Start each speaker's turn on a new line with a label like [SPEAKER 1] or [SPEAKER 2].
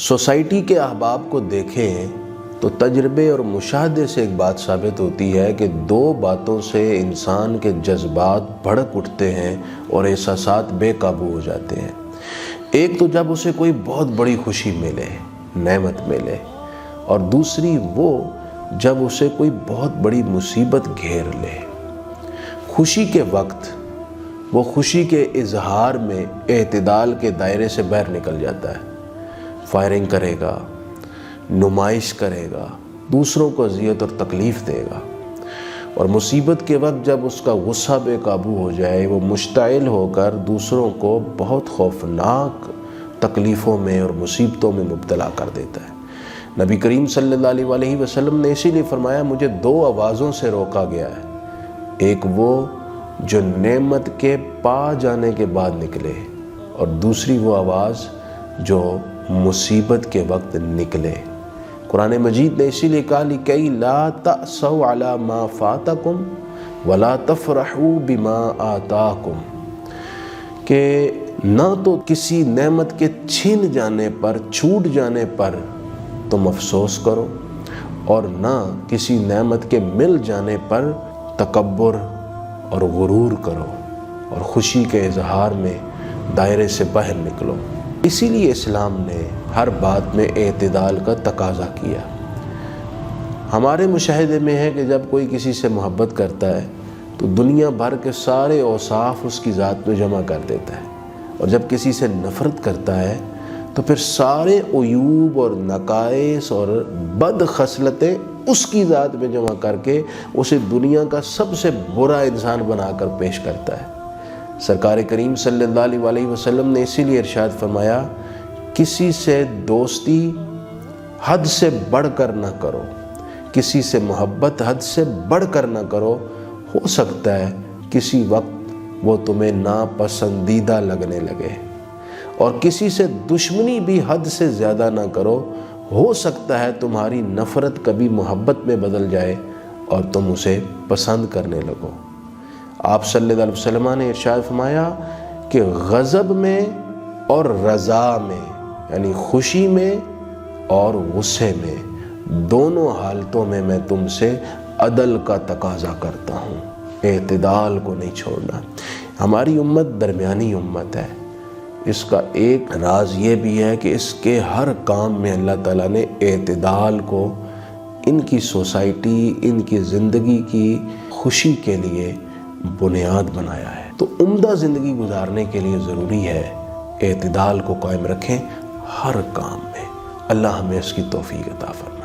[SPEAKER 1] Society کے احباب کو دیکھیں تو تجربے اور مشاہدے سے ایک بات ثابت ہوتی ہے کہ دو باتوں سے انسان کے جذبات بھڑک اٹھتے ہیں اور احساسات بے قابو ہو جاتے ہیں۔ ایک تو جب اسے کوئی بہت بڑی خوشی ملے، نعمت ملے، اور دوسری وہ جب اسے کوئی بہت بڑی مصیبت گھیر لے۔ خوشی کے وقت وہ خوشی کے اظہار میں اعتدال کے دائرے سے باہر نکل جاتا ہے، فائرنگ کرے گا، نمائش کرے گا، دوسروں کو اذیت اور تکلیف دے گا، اور مصیبت کے وقت جب اس کا غصہ بے قابو ہو جائے وہ مشتعل ہو کر دوسروں کو بہت خوفناک تکلیفوں میں اور مصیبتوں میں مبتلا کر دیتا ہے۔ نبی کریم صلی اللہ علیہ وسلم نے اسی لیے فرمایا مجھے دو آوازوں سے روکا گیا ہے، ایک وہ جو نعمت کے پا جانے کے بعد نکلے، اور دوسری وہ آواز جو مصیبت کے وقت نکلے۔ قرآن مجید نے اسی لیے کہا لِكَيْ لَا تَأْسَوْا عَلَى مَا فَاتَكُمْ وَلَا تَفْرَحُوا بِمَا آتَاكُمْ، کہ نہ تو کسی نعمت کے چھن جانے پر، چھوٹ جانے پر تم افسوس کرو، اور نہ کسی نعمت کے مل جانے پر تکبر اور غرور کرو، اور خوشی کے اظہار میں دائرے سے باہر نکلو۔ اسی لیے اسلام نے ہر بات میں اعتدال کا تقاضا کیا۔ ہمارے مشاہدے میں ہے کہ جب کوئی کسی سے محبت کرتا ہے تو دنیا بھر کے سارے اوصاف اس کی ذات میں جمع کر دیتا ہے، اور جب کسی سے نفرت کرتا ہے تو پھر سارے عیوب اور نقائص اور بد خصلتیں اس کی ذات میں جمع کر کے اسے دنیا کا سب سے برا انسان بنا کر پیش کرتا ہے۔ سرکار کریم صلی اللہ علیہ وسلم نے اسی لیے ارشاد فرمایا کسی سے دوستی حد سے بڑھ کر نہ کرو، کسی سے محبت حد سے بڑھ کر نہ کرو، ہو سکتا ہے کسی وقت وہ تمہیں ناپسندیدہ لگنے لگے، اور کسی سے دشمنی بھی حد سے زیادہ نہ کرو، ہو سکتا ہے تمہاری نفرت کبھی محبت میں بدل جائے اور تم اسے پسند کرنے لگو۔ آپ صلی اللہ علیہ وسلم نے ارشاد فرمایا کہ غضب میں اور رضا میں، یعنی خوشی میں اور غصے میں، دونوں حالتوں میں میں تم سے عدل کا تقاضا کرتا ہوں، اعتدال کو نہیں چھوڑنا۔ ہماری امت درمیانی امت ہے۔ اس کا ایک راز یہ بھی ہے کہ اس کے ہر کام میں اللہ تعالیٰ نے اعتدال کو ان کی سوسائٹی، ان کی زندگی کی خوشی کے لیے بنیاد بنایا ہے۔ تو عمدہ زندگی گزارنے کے لیے ضروری ہے اعتدال کو قائم رکھیں ہر کام میں۔ اللہ ہمیں اس کی توفیق عطا فرمائے۔